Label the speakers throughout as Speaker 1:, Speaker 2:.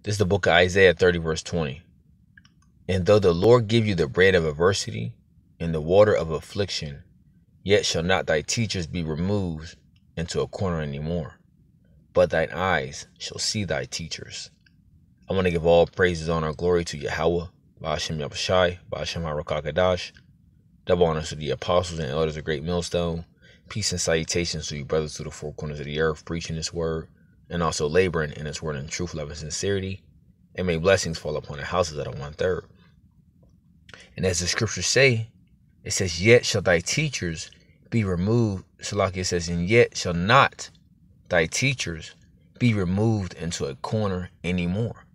Speaker 1: This is the book of Isaiah 30, verse 20. And though the Lord give you the bread of adversity and the water of affliction, yet shall not thy teachers be removed into a corner any more, but thine eyes shall see thy teachers. I want to give all praises, honor, and glory to Yahweh, Ba'ashem Yahushai, Ba'ashem HaRakakadash. Double honors to the apostles and elders of Great Millstone. Peace and salutations to you brothers to the four corners of the earth, preaching this word, and also laboring in this word in truth, love, and sincerity. And may blessings fall upon the houses that are 1/3. And as the scriptures say, it says, yet shall thy teachers be removed. Salaki says, and yet shall not thy teachers be removed into a corner anymore.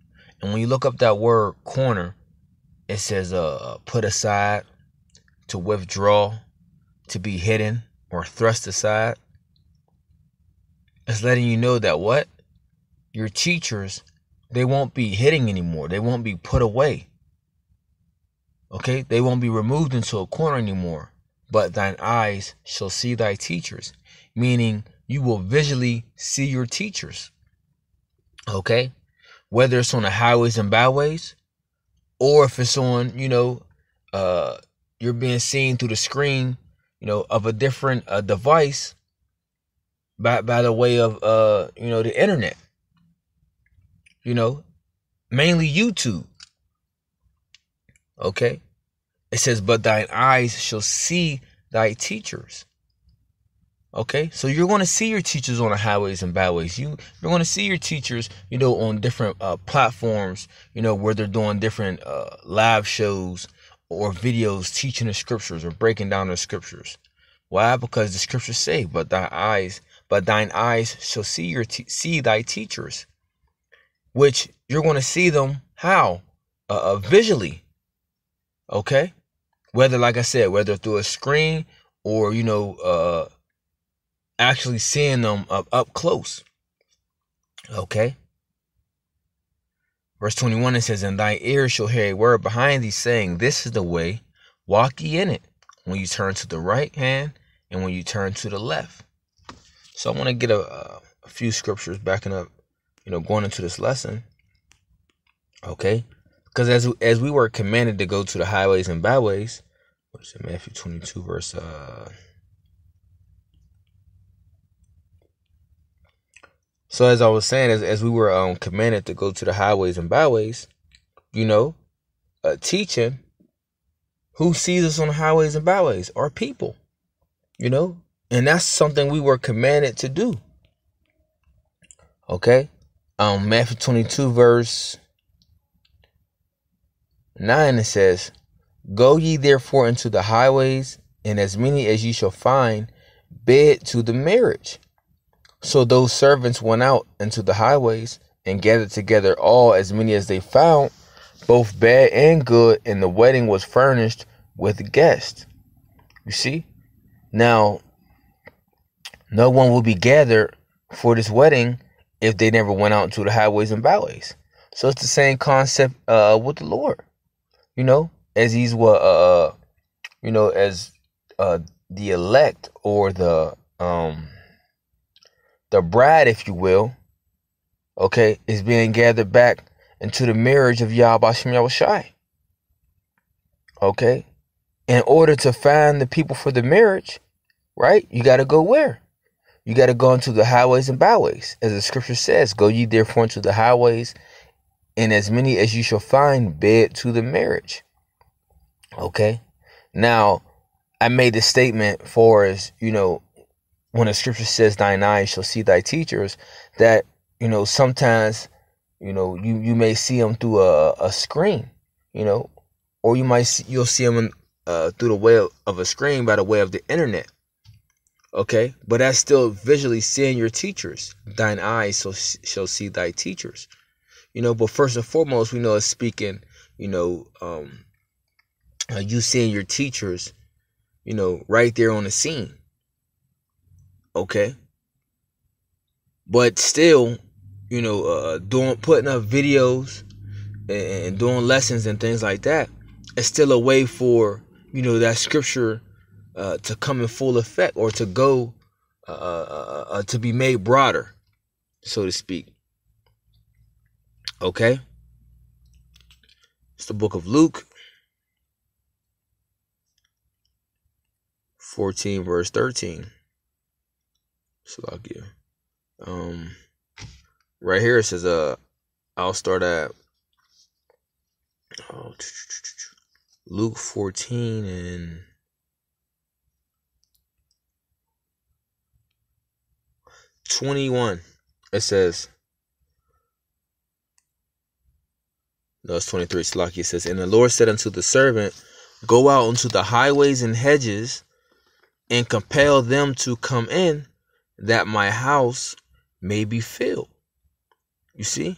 Speaker 1: And when you look up that word corner, it says put aside, to withdraw, to be hidden, or thrust aside. It's letting you know that what? Your teachers, they won't be hidden anymore. They won't be put away. Okay? They won't be removed into a corner anymore. But thine eyes shall see thy teachers. Meaning you will visually see your teachers. Okay? Whether it's on the highways and byways, or if it's on, you're being seen through the screen, of a different device by the way of, the internet, mainly YouTube. Okay. It says, but thine eyes shall see thy teachers. Okay. So you're going to see your teachers on the highways and byways. You're going to see your teachers, on different platforms, where they're doing different live shows or videos teaching the scriptures or breaking down the scriptures. Why? Because the scriptures say, but thine eyes shall see thy teachers, which you're going to see them how? Visually. Okay. Whether, like I said, whether through a screen or, actually seeing them up close. Okay. Verse 21, it says, and thy ears shall hear a word behind thee, saying, this is the way, walk ye in it, when you turn to the right hand and when you turn to the left. So I want to get a few scriptures backing up, going into this lesson. Okay. Because as we were commanded to go to the highways and byways, what is it, Matthew 22, verse... So as I was saying, as we were commanded to go to the highways and byways, teaching, who sees us on the highways and byways? Our people, and that's something we were commanded to do. Okay. Matthew 22, verse 9, it says, go ye therefore into the highways, and as many as ye shall find, bid to the marriage. So those servants went out into the highways and gathered together all as many as they found, both bad and good, and the wedding was furnished with guests. You see? Now, no one will be gathered for this wedding if they never went out into the highways and byways. So it's the same concept with the Lord. As he's as the elect or the bride, if you will, okay, is being gathered back into the marriage of Yahweh Shem Yahushai. Okay. In order to find the people for the marriage, right, you got to go where? You got to go into the highways and byways. As the scripture says, go ye therefore into the highways, and as many as you shall find, bid to the marriage. Okay. Now, I made the statement for as, when the scripture says thine eyes shall see thy teachers, that, sometimes, you may see them through a screen, or you'll see them through the way of a screen by the way of the internet. Okay. But that's still visually seeing your teachers. Thine eyes shall see thy teachers, but first and foremost, we know it's speaking, you seeing your teachers, right there on the scene. Okay. But still, putting up videos and doing lessons and things like that, it's still a way for, that scripture to come in full effect, or to go, to be made broader, so to speak. Okay? It's the book of Luke 14 verse 13. Salakia. Right here it says, I'll start at Luke 14 and 21. It says, no, it's 23. Salakia says, and the Lord said unto the servant, go out into the highways and hedges and compel them to come in, that my house may be filled. You see?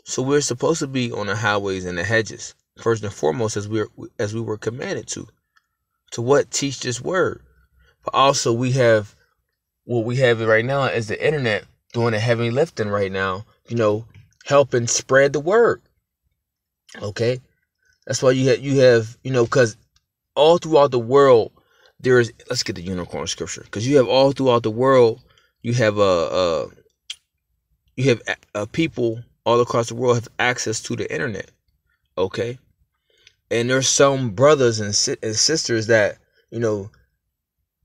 Speaker 1: So we're supposed to be on the highways and the hedges, first and foremost, as we were commanded to what? Teach this word. But also we have what we have right now is the internet doing the heavy lifting right now, helping spread the word. Okay? That's why you have because all throughout the world there is, let's get the unicorn scripture, because you have all throughout the world, you have people all across the world have access to the internet. Okay? And there's some brothers and sisters that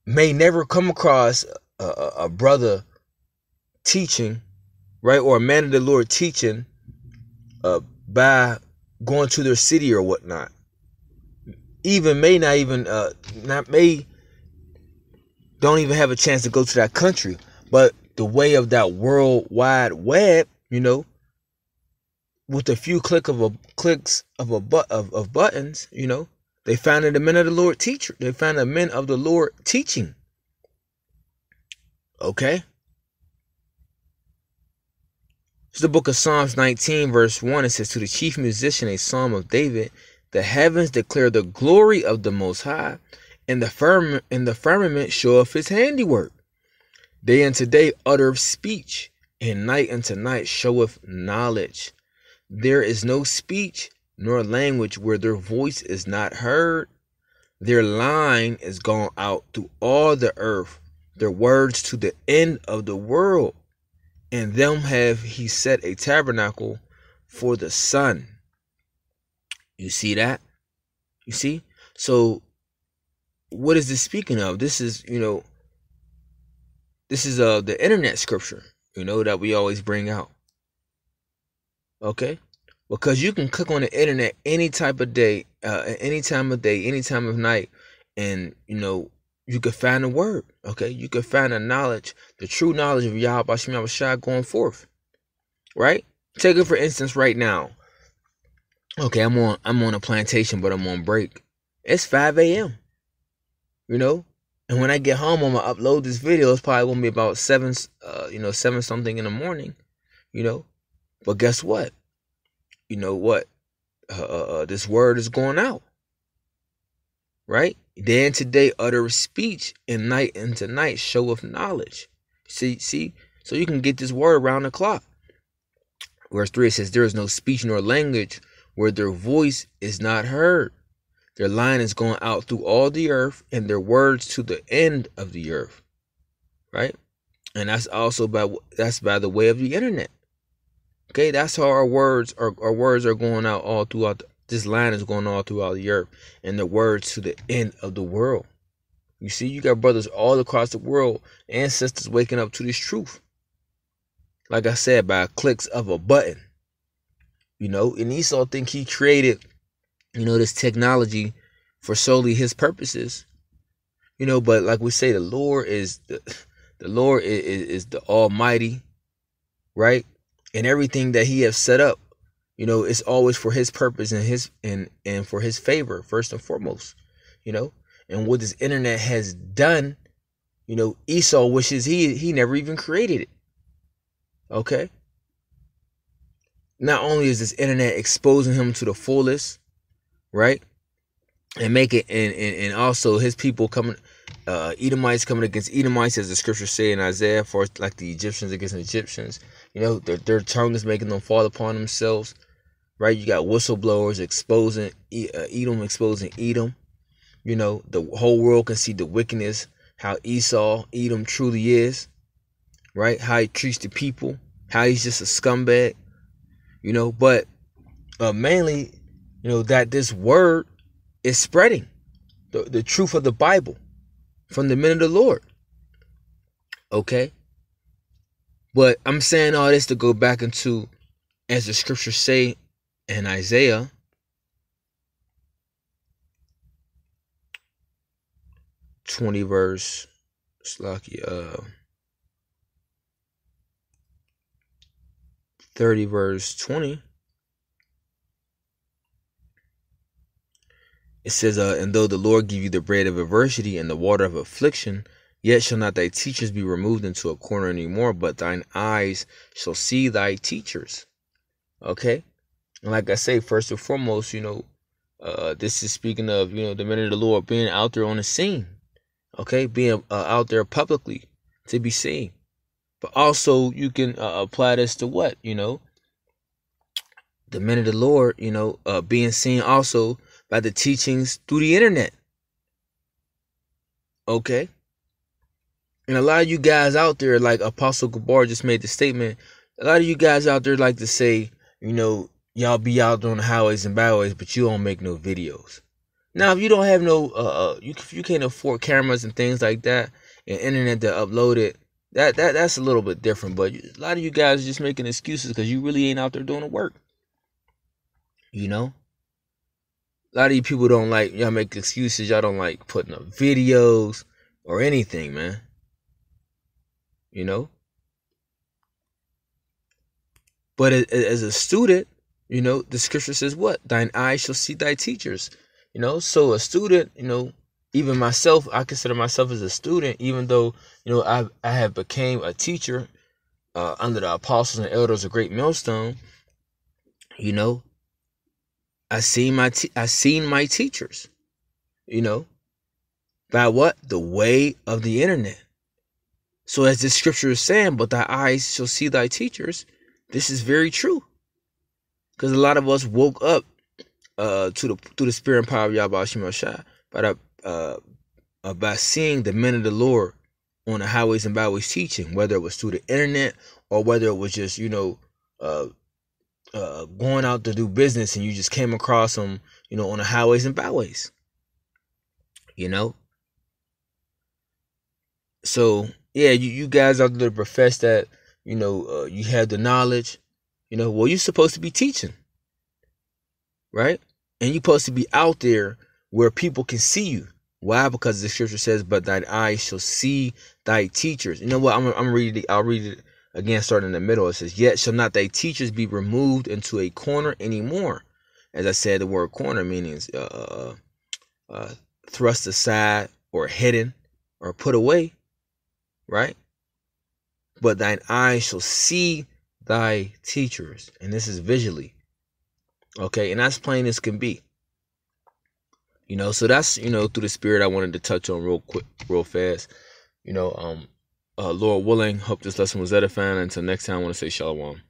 Speaker 1: may never come across a brother teaching, right, or a man of the Lord teaching by going to their city or whatnot. Even may not even don't even have a chance to go to that country, but the way of that world wide web, with a few clicks of buttons, they found the men of the Lord teacher. They found the men of the Lord teaching. Okay. It's the book of Psalms 19 verse 1. It says, to the chief musician, a psalm of David, the heavens declare the glory of the Most High, and the firmament showeth his handiwork. Day unto day uttereth speech, and night unto night showeth knowledge. There is no speech nor language where their voice is not heard. Their line is gone out through all the earth, their words to the end of the world. And them have he set a tabernacle for the sun. You see that? You see? So what is this speaking of? This is, the internet scripture, that we always bring out. Okay? Because you can click on the internet any type of day, any time of day, any time of night, and you could find the word. Okay? You could find the knowledge, the true knowledge of Yahweh Shem Yahushua going forth. Right? Take it for instance right now. Okay, I'm on a plantation, but I'm on break. It's 5 a.m. And when I get home, I'm gonna upload this video. It's probably gonna be about 7 something in the morning. But guess what? This word is going out. Right? Day unto day uttereth speech, and night unto night showeth knowledge. See, so you can get this word around the clock. Verse 3 says, there is no speech nor language where their voice is not heard. Their line is going out through all the earth, and their words to the end of the earth. Right? And that's also by the way of the internet. Okay, that's how our words are going out all throughout. This line is going all throughout the earth, and the words to the end of the world. You see, you got brothers all across the world and sisters waking up to this truth. Like I said, by clicks of a button. And Esau think he created, this technology for solely his purposes. But like we say, the Lord is the Almighty, right? And everything that he has set up, it's always for his purpose and and for his favor, first and foremost. And what this internet has done, Esau wishes he never even created it. Okay? Not only is this internet exposing him to the fullest, right? And make it, and also his people coming, Edomites coming against Edomites, as the scriptures say in Isaiah, for like the Egyptians against the Egyptians. Their tongue is making them fall upon themselves, right? You got whistleblowers exposing Edom, the whole world can see the wickedness, how Edom truly is, right? How he treats the people, how he's just a scumbag, But mainly, that this word is spreading the truth of the Bible from the men of the Lord. Okay? But I'm saying all this to go back into, as the scriptures say in Isaiah 20 verse 30 verse 20. It says, and though the Lord give you the bread of adversity and the water of affliction, yet shall not thy teachers be removed into a corner anymore, but thine eyes shall see thy teachers. Okay? And like I say, first and foremost, this is speaking of, the men of the Lord being out there on the scene. Okay? Being out there publicly to be seen. But also, you can apply this to what? The men of the Lord, being seen also by the teachings through the internet. Okay? And a lot of you guys out there, like Apostle Gabar just made the statement, a lot of you guys out there like to say, y'all be out on the highways and byways, but you don't make no videos. Now, if you don't have no, if you can't afford cameras and things like that, and internet to upload it, that's a little bit different. But a lot of you guys are just making excuses because you really ain't out there doing the work. A lot of you people don't like, y'all make excuses. Y'all don't like putting up videos or anything, man. But as a student, the scripture says what? Thine eyes shall see thy teachers. So a student, even myself, I consider myself as a student, even though, I have became a teacher under the apostles and elders of Great Millstone. I seen my teachers, by what? The way of the internet. So as this scripture is saying, but thy eyes shall see thy teachers, this is very true. Because a lot of us woke up through the spirit and power of Yahweh Shem Shai by seeing the men of the Lord on the highways and byways teaching, whether it was through the internet or whether it was just, going out to do business and you just came across them, on the highways and byways. So, yeah, you guys out there profess that, you have the knowledge, well, you're supposed to be teaching, right? And you're supposed to be out there where people can see you. Why? Because the scripture says, but thine eyes shall see thy teachers. You know what? I'll read it again, starting in the middle. It says, yet shall not thy teachers be removed into a corner anymore. As I said, the word corner means thrust aside or hidden or put away, right? But thine eyes shall see thy teachers. And this is visually. Okay, and that's plain as can be. So that's, through the spirit I wanted to touch on real fast. Lord willing, hope this lesson was edifying. Until next time, I want to say shalom.